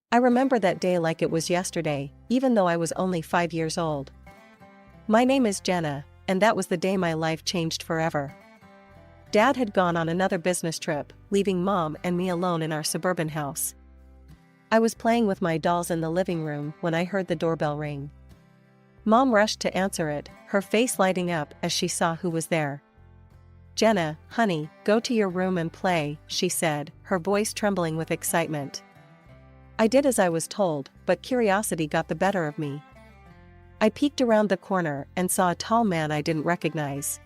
I remember that day like it was yesterday, even though I was only 5 years old. My name is Jenna, and that was the day my life changed forever. Dad had gone on another business trip, leaving Mom and me alone in our suburban house. I was playing with my dolls in the living room when I heard the doorbell ring. Mom rushed to answer it, her face lighting up as she saw who was there. "Jenna, honey, go to your room and play," she said, her voice trembling with excitement. I did as I was told, but curiosity got the better of me. I peeked around the corner and saw a tall man I didn't recognize.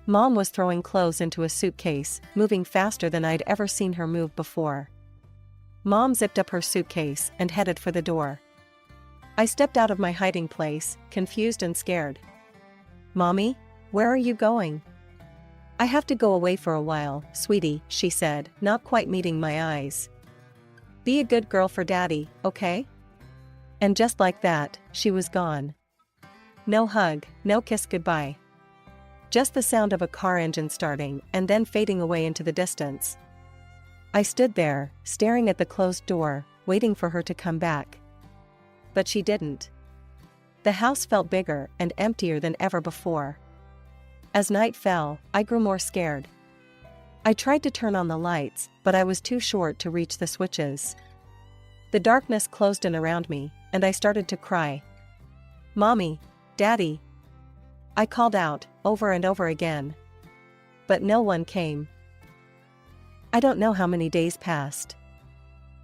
Mom was throwing clothes into a suitcase, moving faster than I'd ever seen her move before. Mom zipped up her suitcase and headed for the door. I stepped out of my hiding place, confused and scared. "Mommy, where are you going?" "I have to go away for a while, sweetie," she said, not quite meeting my eyes. "Be a good girl for Daddy, okay?" And just like that, she was gone. No hug, no kiss goodbye. Just the sound of a car engine starting and then fading away into the distance. I stood there, staring at the closed door, waiting for her to come back. But she didn't. The house felt bigger and emptier than ever before. As night fell, I grew more scared. I tried to turn on the lights, but I was too short to reach the switches. The darkness closed in around me, and I started to cry. "Mommy, Daddy." I called out, over and over again. But no one came. I don't know how many days passed.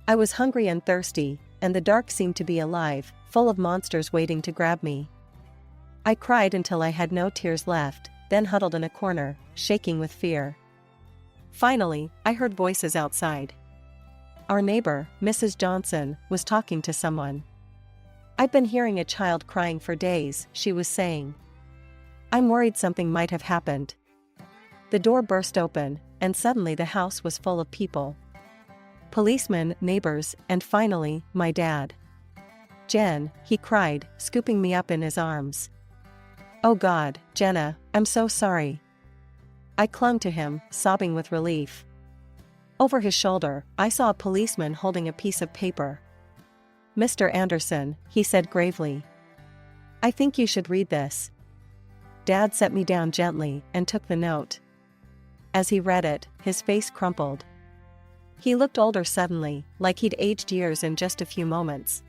I was hungry and thirsty, and the dark seemed to be alive, full of monsters waiting to grab me. I cried until I had no tears left, then huddled in a corner, shaking with fear. Finally, I heard voices outside. Our neighbor, Mrs. Johnson, was talking to someone. "I've been hearing a child crying for days," she was saying. "I'm worried something might have happened." The door burst open, and suddenly the house was full of people. Policemen, neighbors, and finally, my dad. "Jen," he cried, scooping me up in his arms. "Oh God, Jenna, I'm so sorry." I clung to him, sobbing with relief. Over his shoulder, I saw a policeman holding a piece of paper. "Mr. Anderson," he said gravely. "I think you should read this." Dad set me down gently and took the note. As he read it, his face crumpled. He looked older suddenly, like he'd aged years in just a few moments.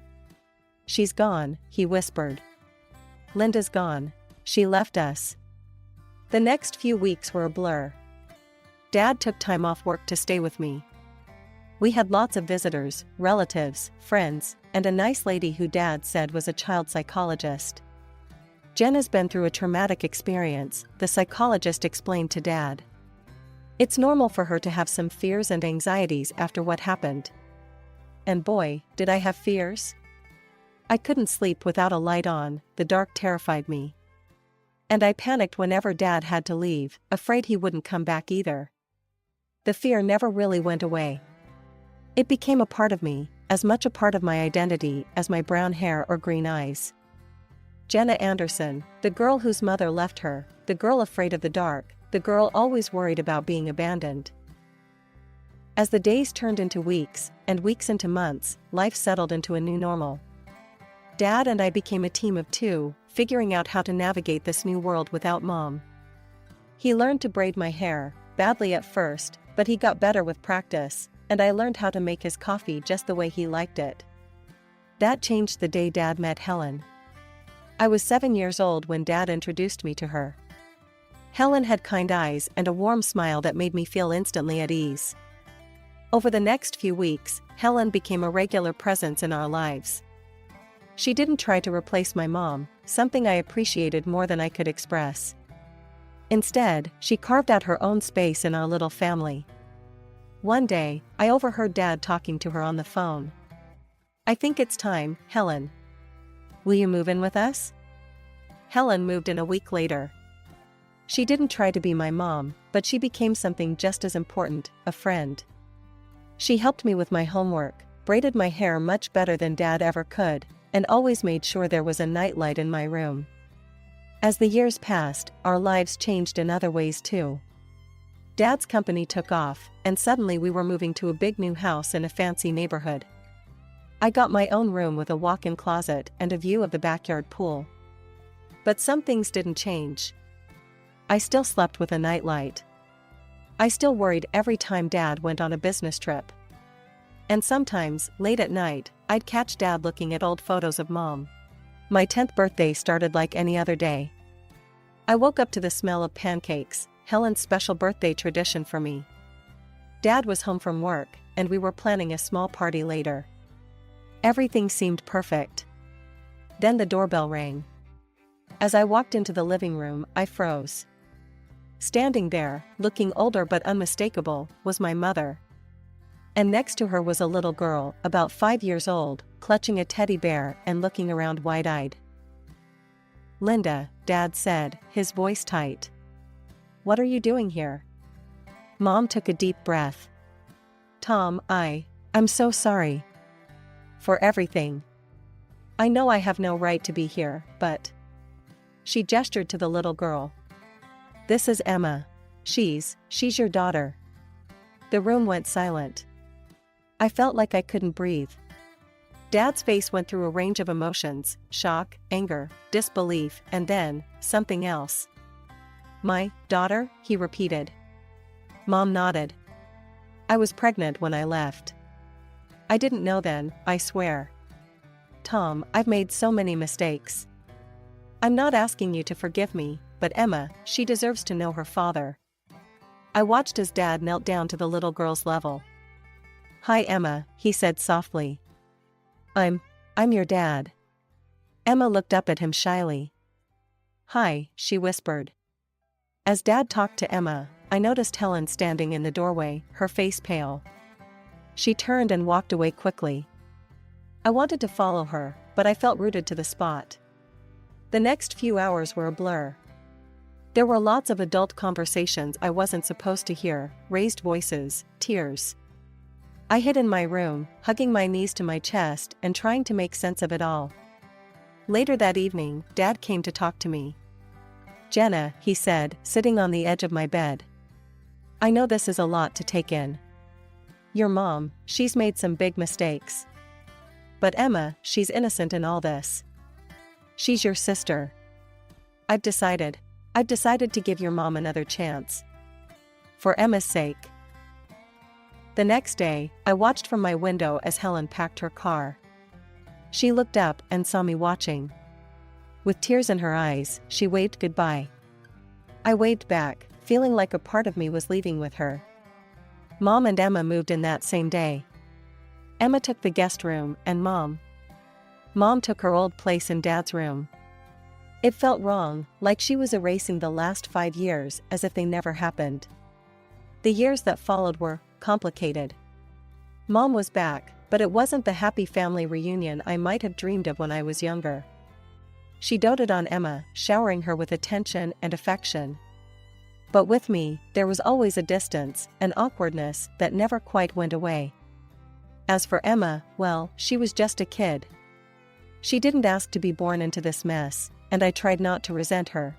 "She's gone," he whispered. "Linda's gone. She left us." The next few weeks were a blur. Dad took time off work to stay with me. We had lots of visitors, relatives, friends, and a nice lady who Dad said was a child psychologist. "Jenna's been through a traumatic experience," the psychologist explained to Dad. "It's normal for her to have some fears and anxieties after what happened." And boy, did I have fears. I couldn't sleep without a light on, the dark terrified me. And I panicked whenever Dad had to leave, afraid he wouldn't come back either. The fear never really went away. It became a part of me, as much a part of my identity as my brown hair or green eyes. Jenna Anderson, the girl whose mother left her, the girl afraid of the dark, the girl always worried about being abandoned. As the days turned into weeks, and weeks into months, life settled into a new normal. Dad and I became a team of two, figuring out how to navigate this new world without Mom. He learned to braid my hair, badly at first, but he got better with practice, and I learned how to make his coffee just the way he liked it. That changed the day Dad met Helen. I was 7 years old when Dad introduced me to her. Helen had kind eyes and a warm smile that made me feel instantly at ease. Over the next few weeks, Helen became a regular presence in our lives. She didn't try to replace my mom, something I appreciated more than I could express. Instead, she carved out her own space in our little family. One day, I overheard Dad talking to her on the phone. "I think it's time, Helen. Will you move in with us?" Helen moved in a week later. She didn't try to be my mom, but she became something just as important, a friend. She helped me with my homework, braided my hair much better than Dad ever could, and always made sure there was a nightlight in my room. As the years passed, our lives changed in other ways too. Dad's company took off, and suddenly we were moving to a big new house in a fancy neighborhood. I got my own room with a walk-in closet and a view of the backyard pool. But some things didn't change. I still slept with a nightlight. I still worried every time Dad went on a business trip. And sometimes, late at night, I'd catch Dad looking at old photos of Mom. My 10th birthday started like any other day. I woke up to the smell of pancakes, Helen's special birthday tradition for me. Dad was home from work, and we were planning a small party later. Everything seemed perfect. Then the doorbell rang. As I walked into the living room, I froze. Standing there, looking older but unmistakable, was my mother. And next to her was a little girl, about 5 years old, clutching a teddy bear and looking around wide-eyed. "Linda," Dad said, his voice tight. "What are you doing here?" Mom took a deep breath. "Tom, I'm so sorry. For everything. I know I have no right to be here, but..." She gestured to the little girl. "This is Emma. She's your daughter." The room went silent. I felt like I couldn't breathe. Dad's face went through a range of emotions: shock, anger, disbelief, and then, something else. "My daughter?" he repeated. Mom nodded. "I was pregnant when I left. I didn't know then, I swear. Tom, I've made so many mistakes. I'm not asking you to forgive me, but Emma, she deserves to know her father." I watched as Dad knelt down to the little girl's level. "Hi Emma," he said softly. I'm your dad." Emma looked up at him shyly. "Hi," she whispered. As Dad talked to Emma, I noticed Helen standing in the doorway, her face pale. She turned and walked away quickly. I wanted to follow her, but I felt rooted to the spot. The next few hours were a blur. There were lots of adult conversations I wasn't supposed to hear, raised voices, tears. I hid in my room, hugging my knees to my chest and trying to make sense of it all. Later that evening, Dad came to talk to me. "Jenna," he said, sitting on the edge of my bed. "I know this is a lot to take in. Your mom, she's made some big mistakes. But Emma, she's innocent in all this. She's your sister. I've decided to give your mom another chance. For Emma's sake." The next day, I watched from my window as Helen packed her car. She looked up and saw me watching. With tears in her eyes, she waved goodbye. I waved back, feeling like a part of me was leaving with her. Mom and Emma moved in that same day. Emma took the guest room, and Mom took her old place in Dad's room. It felt wrong, like she was erasing the last 5 years as if they never happened. The years that followed were complicated. Mom was back, but it wasn't the happy family reunion I might have dreamed of when I was younger. She doted on Emma, showering her with attention and affection. But with me, there was always a distance, an awkwardness that never quite went away. As for Emma, well, she was just a kid. She didn't ask to be born into this mess, and I tried not to resent her.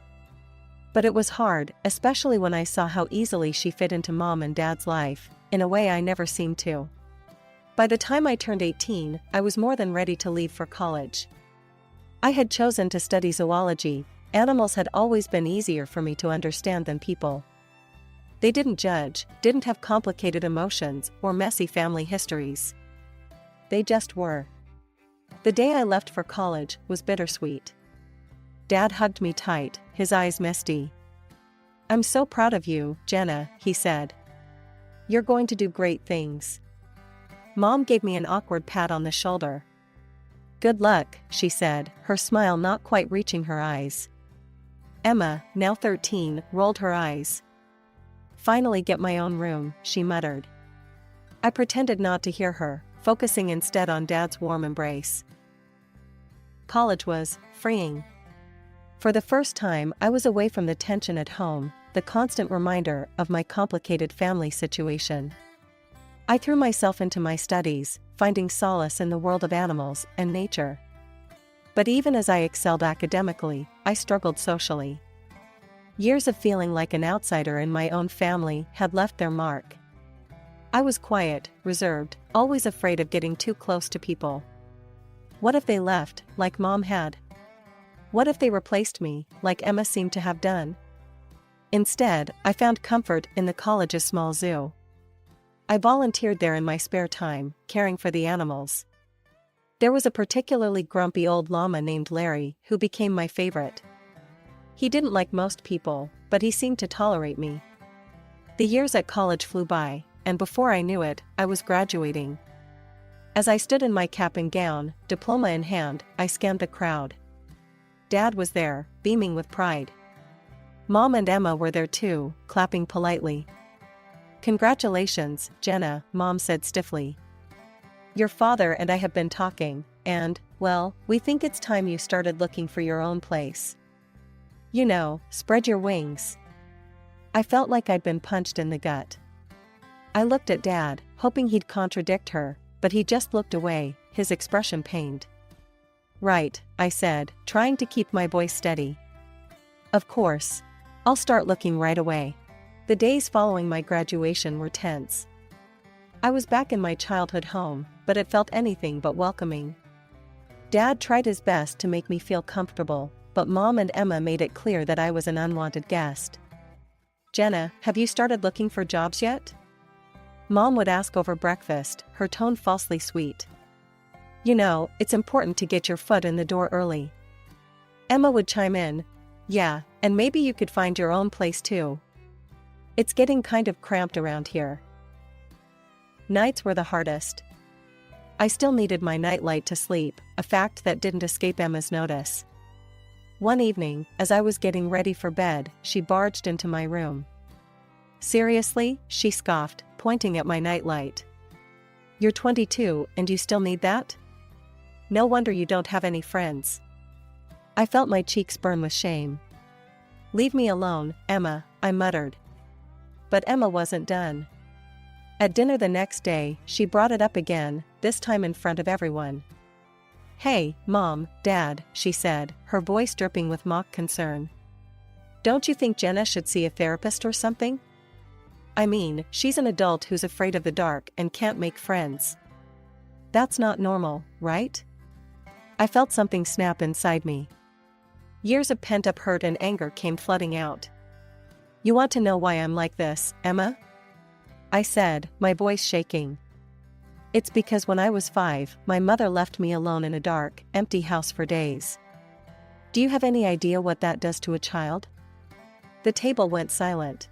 But it was hard, especially when I saw how easily she fit into Mom and Dad's life, in a way I never seemed to. By the time I turned 18, I was more than ready to leave for college. I had chosen to study zoology. Animals had always been easier for me to understand than people. They didn't judge, didn't have complicated emotions or messy family histories. They just were. The day I left for college was bittersweet. Dad hugged me tight, his eyes misty. "I'm so proud of you, Jenna," he said. "You're going to do great things." Mom gave me an awkward pat on the shoulder. "Good luck," she said, her smile not quite reaching her eyes. Emma, now 13, rolled her eyes. "Finally get my own room," she muttered. I pretended not to hear her, focusing instead on Dad's warm embrace. College was freeing. For the first time, I was away from the tension at home, the constant reminder of my complicated family situation. I threw myself into my studies, finding solace in the world of animals and nature. But even as I excelled academically, I struggled socially. Years of feeling like an outsider in my own family had left their mark. I was quiet, reserved, always afraid of getting too close to people. What if they left, like Mom had? What if they replaced me, like Emma seemed to have done? Instead, I found comfort in the college's small zoo. I volunteered there in my spare time, caring for the animals. There was a particularly grumpy old llama named Larry who became my favorite. He didn't like most people, but he seemed to tolerate me. The years at college flew by, and before I knew it, I was graduating. As I stood in my cap and gown, diploma in hand, I scanned the crowd. Dad was there, beaming with pride. Mom and Emma were there too, clapping politely. "Congratulations, Jenna," Mom said stiffly. "Your father and I have been talking, and, well, we think it's time you started looking for your own place. You know, spread your wings." I felt like I'd been punched in the gut. I looked at Dad, hoping he'd contradict her, but he just looked away, his expression pained. "Right," I said, trying to keep my voice steady. "Of course. I'll start looking right away." The days following my graduation were tense. I was back in my childhood home, but it felt anything but welcoming. Dad tried his best to make me feel comfortable, but Mom and Emma made it clear that I was an unwanted guest. "Jenna, have you started looking for jobs yet?" Mom would ask over breakfast, her tone falsely sweet. "You know, it's important to get your foot in the door early." Emma would chime in, "Yeah, and maybe you could find your own place too. It's getting kind of cramped around here." Nights were the hardest. I still needed my nightlight to sleep, a fact that didn't escape Emma's notice. One evening, as I was getting ready for bed, she barged into my room. "Seriously?" she scoffed, pointing at my nightlight. "You're 22 and you still need that? No wonder you don't have any friends." I felt my cheeks burn with shame. "Leave me alone, Emma," I muttered. But Emma wasn't done. At dinner the next day, she brought it up again, this time in front of everyone. "Hey, Mom, Dad," she said, her voice dripping with mock concern. "Don't you think Jenna should see a therapist or something? I mean, she's an adult who's afraid of the dark and can't make friends. That's not normal, right?" I felt something snap inside me. Years of pent-up hurt and anger came flooding out. "You want to know why I'm like this, Emma?" I said, my voice shaking. "It's because when I was 5, my mother left me alone in a dark, empty house for days. Do you have any idea what that does to a child?" The table went silent.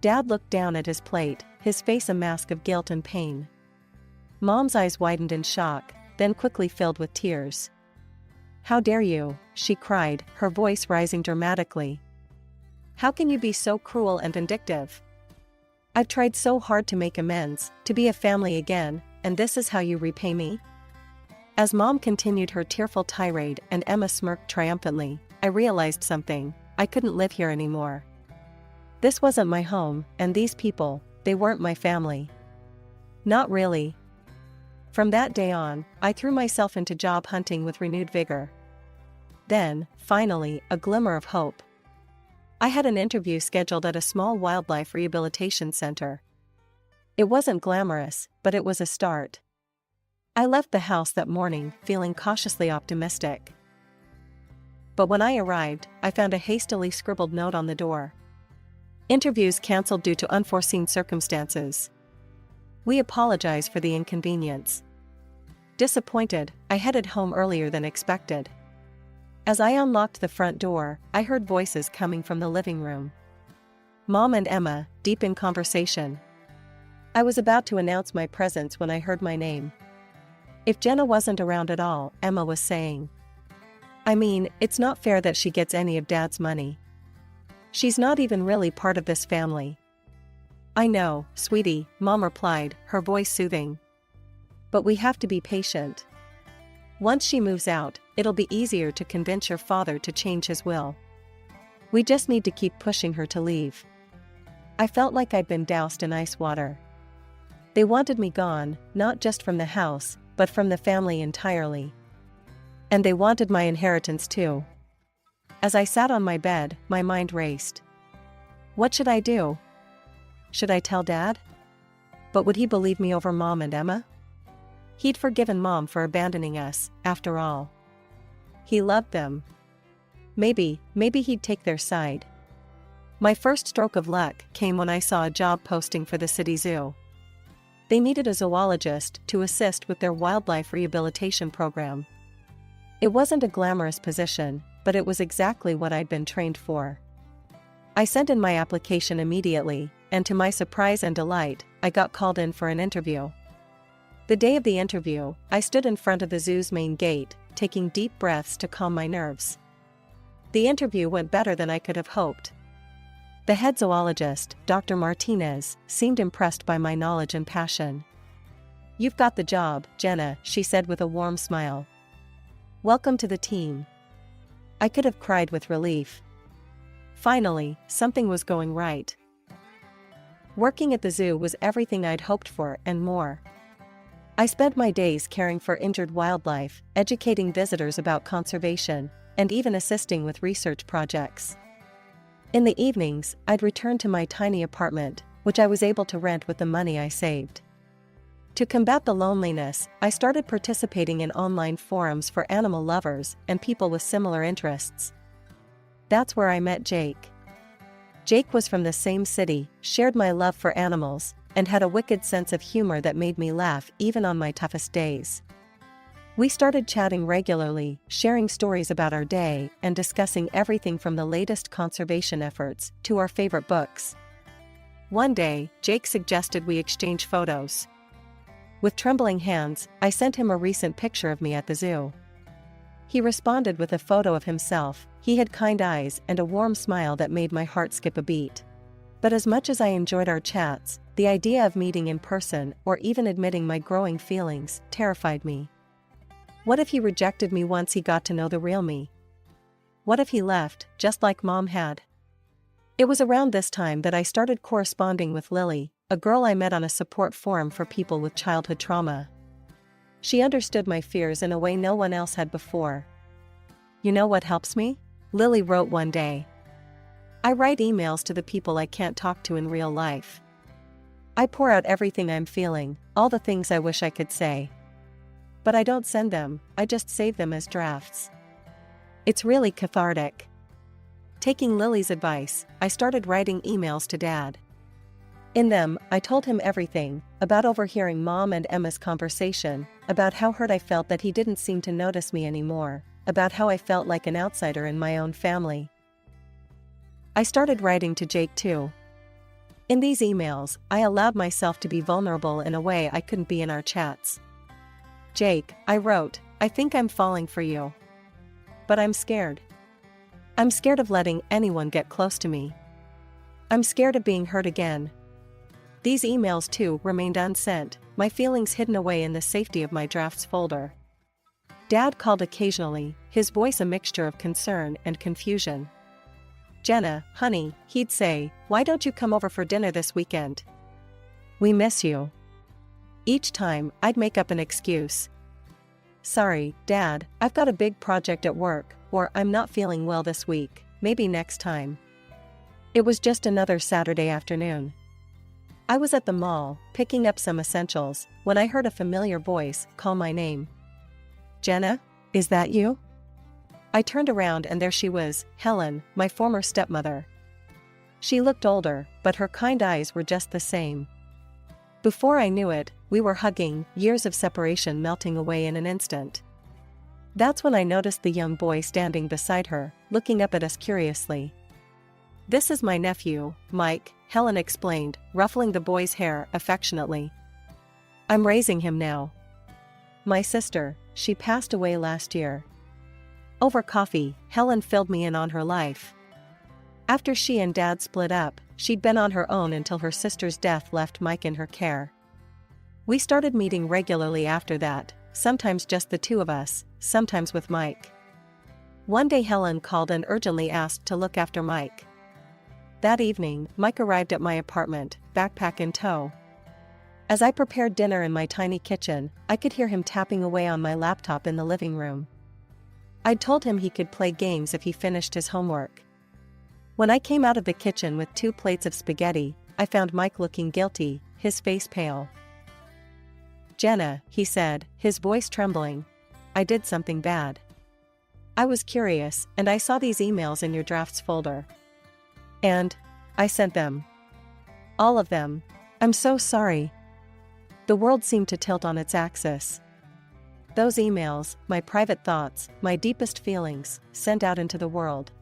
Dad looked down at his plate, his face a mask of guilt and pain. Mom's eyes widened in shock, then quickly filled with tears. "How dare you?" she cried, her voice rising dramatically. "How can you be so cruel and vindictive? I've tried so hard to make amends, to be a family again, and this is how you repay me?" As Mom continued her tearful tirade and Emma smirked triumphantly, I realized something: I couldn't live here anymore. This wasn't my home, and these people, they weren't my family. Not really. From that day on, I threw myself into job hunting with renewed vigor. Then, finally, a glimmer of hope. I had an interview scheduled at a small wildlife rehabilitation center. It wasn't glamorous, but it was a start. I left the house that morning, feeling cautiously optimistic. But when I arrived, I found a hastily scribbled note on the door. "Interviews canceled due to unforeseen circumstances. We apologize for the inconvenience." Disappointed, I headed home earlier than expected. As I unlocked the front door, I heard voices coming from the living room. Mom and Emma, deep in conversation. I was about to announce my presence when I heard my name. "If Jenna wasn't around at all," Emma was saying. "I mean, it's not fair that she gets any of Dad's money. She's not even really part of this family." "I know, sweetie," Mom replied, her voice soothing. "But we have to be patient. Once she moves out, it'll be easier to convince your father to change his will. We just need to keep pushing her to leave." I felt like I'd been doused in ice water. They wanted me gone, not just from the house, but from the family entirely. And they wanted my inheritance too. As I sat on my bed, my mind raced. What should I do? Should I tell Dad? but would he believe me over Mom and Emma? He'd forgiven Mom for abandoning us, after all. He loved them. Maybe he'd take their side. My first stroke of luck came when I saw a job posting for the city zoo. They needed a zoologist to assist with their wildlife rehabilitation program. It wasn't a glamorous position, but it was exactly what I'd been trained for. I sent in my application immediately, and to my surprise and delight, I got called in for an interview. The day of the interview, I stood in front of the zoo's main gate, taking deep breaths to calm my nerves. The interview went better than I could have hoped. The head zoologist, Dr. Martinez, seemed impressed by my knowledge and passion. "You've got the job, Jenna," she said with a warm smile. "Welcome to the team." I could have cried with relief. Finally, something was going right. Working at the zoo was everything I'd hoped for and more. I spent my days caring for injured wildlife, educating visitors about conservation, and even assisting with research projects. In the evenings, I'd return to my tiny apartment, which I was able to rent with the money I saved. To combat the loneliness, I started participating in online forums for animal lovers and people with similar interests. That's where I met Jake. Jake was from the same city, shared my love for animals, and had a wicked sense of humor that made me laugh even on my toughest days. We started chatting regularly, sharing stories about our day and discussing everything from the latest conservation efforts to our favorite books. One day, Jake suggested we exchange photos. With trembling hands, I sent him a recent picture of me at the zoo. He responded with a photo of himself. He had kind eyes and a warm smile that made my heart skip a beat. But as much as I enjoyed our chats, the idea of meeting in person or even admitting my growing feelings terrified me. What if he rejected me once he got to know the real me? What if he left, just like Mom had? It was around this time that I started corresponding with Lily, a girl I met on a support forum for people with childhood trauma. She understood my fears in a way no one else had before. "You know what helps me?" Lily wrote one day. "I write emails to the people I can't talk to in real life. I pour out everything I'm feeling, all the things I wish I could say. But I don't send them, I just save them as drafts. It's really cathartic." Taking Lily's advice, I started writing emails to Dad. In them, I told him everything, about overhearing Mom and Emma's conversation, about how hurt I felt that he didn't seem to notice me anymore, about how I felt like an outsider in my own family. I started writing to Jake too. In these emails, I allowed myself to be vulnerable in a way I couldn't be in our chats. "Jake," I wrote, "I think I'm falling for you. But I'm scared. I'm scared of letting anyone get close to me. I'm scared of being hurt again." These emails too remained unsent, my feelings hidden away in the safety of my drafts folder. Dad called occasionally, his voice a mixture of concern and confusion. "Jenna, honey," he'd say, "why don't you come over for dinner this weekend? We miss you." Each time, I'd make up an excuse. "Sorry, Dad, I've got a big project at work," or "I'm not feeling well this week, maybe next time." It was just another Saturday afternoon. I was at the mall, picking up some essentials, when I heard a familiar voice call my name. "Jenna, is that you?" I turned around and there she was, Helen, my former stepmother. She looked older, but her kind eyes were just the same. Before I knew it, we were hugging, years of separation melting away in an instant. That's when I noticed the young boy standing beside her, looking up at us curiously. "This is my nephew, Mike," Helen explained, ruffling the boy's hair affectionately. "I'm raising him now. My sister, she passed away last year." Over coffee, Helen filled me in on her life. After she and Dad split up, she'd been on her own until her sister's death left Mike in her care. We started meeting regularly after that, sometimes just the two of us, sometimes with Mike. One day Helen called and urgently asked to look after Mike. That evening, Mike arrived at my apartment, backpack in tow. As I prepared dinner in my tiny kitchen, I could hear him tapping away on my laptop in the living room. I'd told him he could play games if he finished his homework. When I came out of the kitchen with 2 plates of spaghetti, I found Mike looking guilty, his face pale. "Jenna," he said, his voice trembling. "I did something bad. I was curious, and I saw these emails in your drafts folder. And I sent them. All of them. I'm so sorry." The world seemed to tilt on its axis. Those emails, my private thoughts, my deepest feelings, sent out into the world.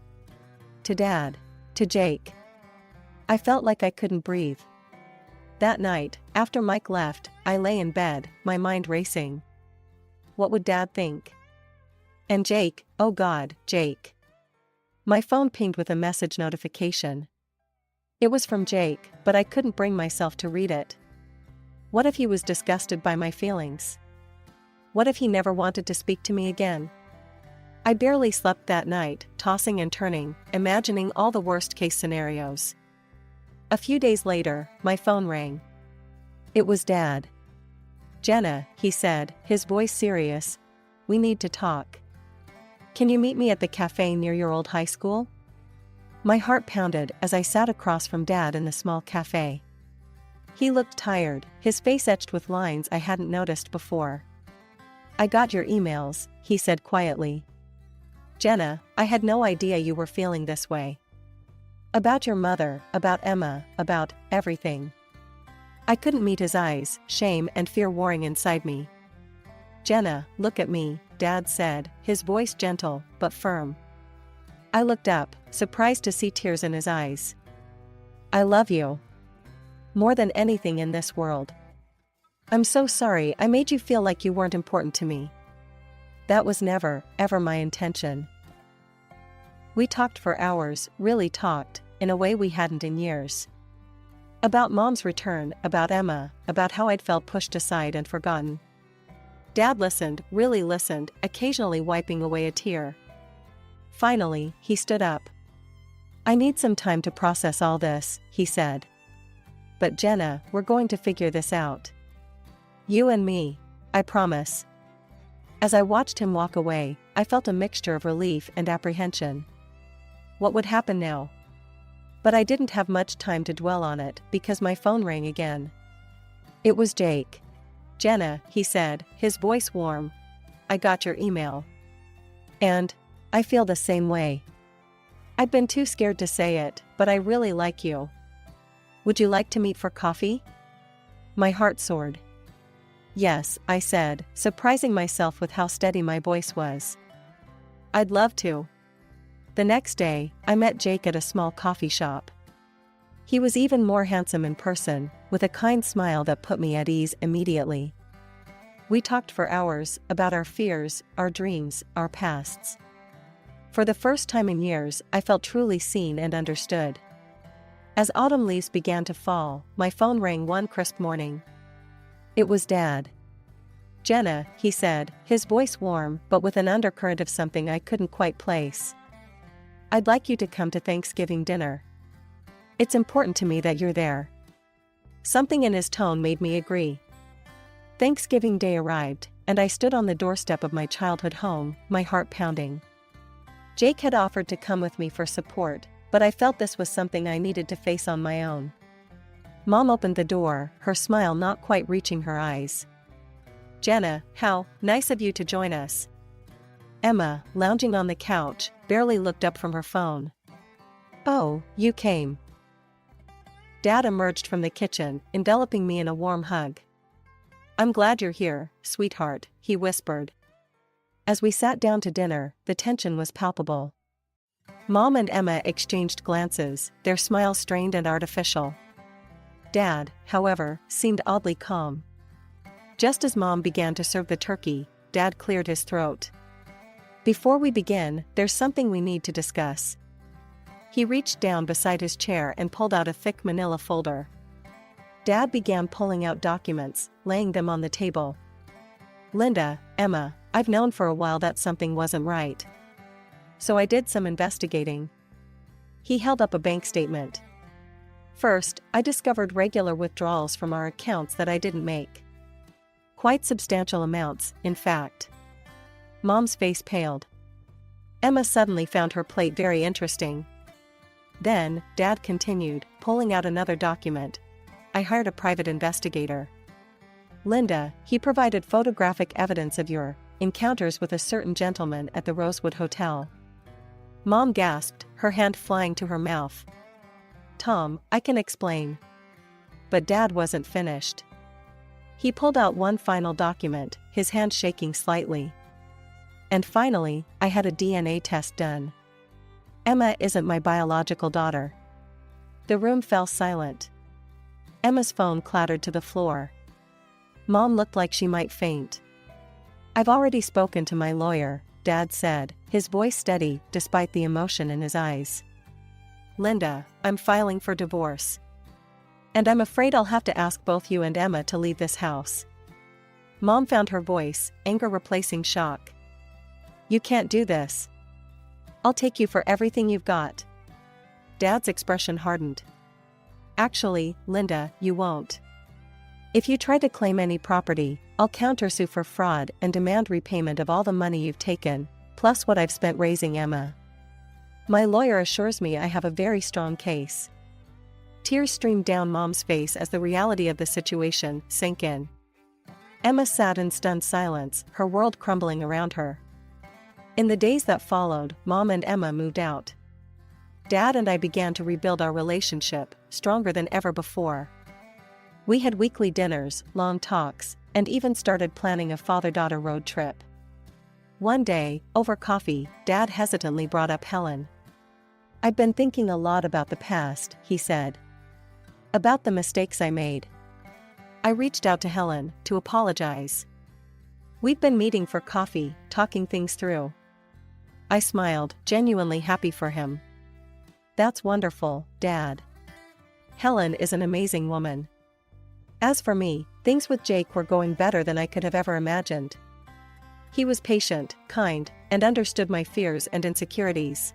To Dad. To Jake. I felt like I couldn't breathe. That night, after Mike left, I lay in bed, my mind racing. What would Dad think? And Jake, oh God, Jake. My phone pinged with a message notification. It was from Jake, but I couldn't bring myself to read it. What if he was disgusted by my feelings? What if he never wanted to speak to me again? I barely slept that night, tossing and turning, imagining all the worst-case scenarios. A few days later, my phone rang. It was Dad. "Jenna," he said, his voice serious, "we need to talk. Can you meet me at the cafe near your old high school?" My heart pounded as I sat across from Dad in the small cafe. He looked tired, his face etched with lines I hadn't noticed before. "I got your emails," he said quietly. "Jenna, I had no idea you were feeling this way. About your mother, about Emma, about everything." I couldn't meet his eyes, shame and fear warring inside me. "Jenna, look at me," Dad said, his voice gentle but firm. I looked up, surprised to see tears in his eyes. "I love you. More than anything in this world. I'm so sorry I made you feel like you weren't important to me. That was never, ever my intention." We talked for hours, really talked, in a way we hadn't in years. About Mom's return, about Emma, about how I'd felt pushed aside and forgotten. Dad listened, really listened, occasionally wiping away a tear. Finally, he stood up. "I need some time to process all this," he said. "But Jenna, we're going to figure this out. You and me. I promise." As I watched him walk away, I felt a mixture of relief and apprehension. What would happen now? But I didn't have much time to dwell on it because my phone rang again. It was Jake. "Jenna," he said, his voice warm. "I got your email. And I feel the same way. I'd been too scared to say it, but I really like you. Would you like to meet for coffee?" My heart soared. "Yes," I said, surprising myself with how steady my voice was. "I'd love to." The next day, I met Jake at a small coffee shop. He was even more handsome in person, with a kind smile that put me at ease immediately. We talked for hours, about our fears, our dreams, our pasts. For the first time in years, I felt truly seen and understood. As autumn leaves began to fall, my phone rang one crisp morning. It was Dad. "Jenna," he said, his voice warm but with an undercurrent of something I couldn't quite place. "I'd like you to come to Thanksgiving dinner. It's important to me that you're there." Something in his tone made me agree. Thanksgiving Day arrived, and I stood on the doorstep of my childhood home, my heart pounding. Jake had offered to come with me for support, but I felt this was something I needed to face on my own. Mom opened the door, her smile not quite reaching her eyes. "Jenna, how nice of you to join us." Emma, lounging on the couch, barely looked up from her phone. "Oh, you came." Dad emerged from the kitchen, enveloping me in a warm hug. "I'm glad you're here, sweetheart," he whispered. As we sat down to dinner, the tension was palpable. Mom and Emma exchanged glances, their smiles strained and artificial. Dad, however, seemed oddly calm. Just as Mom began to serve the turkey, Dad cleared his throat. "Before we begin, there's something we need to discuss." He reached down beside his chair and pulled out a thick manila folder. Dad began pulling out documents, laying them on the table. "Linda, Emma, I've known for a while that something wasn't right. So I did some investigating." He held up a bank statement. "First, I discovered regular withdrawals from our accounts that I didn't make. Quite substantial amounts, in fact." Mom's face paled. Emma suddenly found her plate very interesting. Then, Dad continued, pulling out another document. I hired a private investigator. Linda, he provided photographic evidence of your encounters with a certain gentleman at the Rosewood Hotel. Mom gasped, her hand flying to her mouth. Tom, I can explain. But Dad wasn't finished. He pulled out one final document, his hand shaking slightly. And finally, I had a DNA test done. Emma isn't my biological daughter. The room fell silent. Emma's phone clattered to the floor. Mom looked like she might faint. I've already spoken to my lawyer, Dad said, his voice steady despite the emotion in his eyes. Linda, I'm filing for divorce. And I'm afraid I'll have to ask both you and Emma to leave this house. Mom found her voice, anger replacing shock. You can't do this. I'll take you for everything you've got. Dad's expression hardened. Actually, Linda, you won't. If you try to claim any property, I'll countersue for fraud and demand repayment of all the money you've taken, plus what I've spent raising Emma. My lawyer assures me I have a very strong case. Tears streamed down Mom's face as the reality of the situation sank in. Emma sat in stunned silence, her world crumbling around her. In the days that followed, Mom and Emma moved out. Dad and I began to rebuild our relationship, stronger than ever before. We had weekly dinners, long talks, and even started planning a father-daughter road trip. One day, over coffee, Dad hesitantly brought up Helen. I've been thinking a lot about the past, he said. About the mistakes I made. I reached out to Helen to apologize. We've been meeting for coffee, talking things through. I smiled, genuinely happy for him. That's wonderful, Dad. Helen is an amazing woman. As for me, things with Jake were going better than I could have ever imagined. He was patient, kind, and understood my fears and insecurities.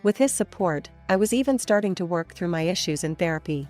With his support, I was even starting to work through my issues in therapy.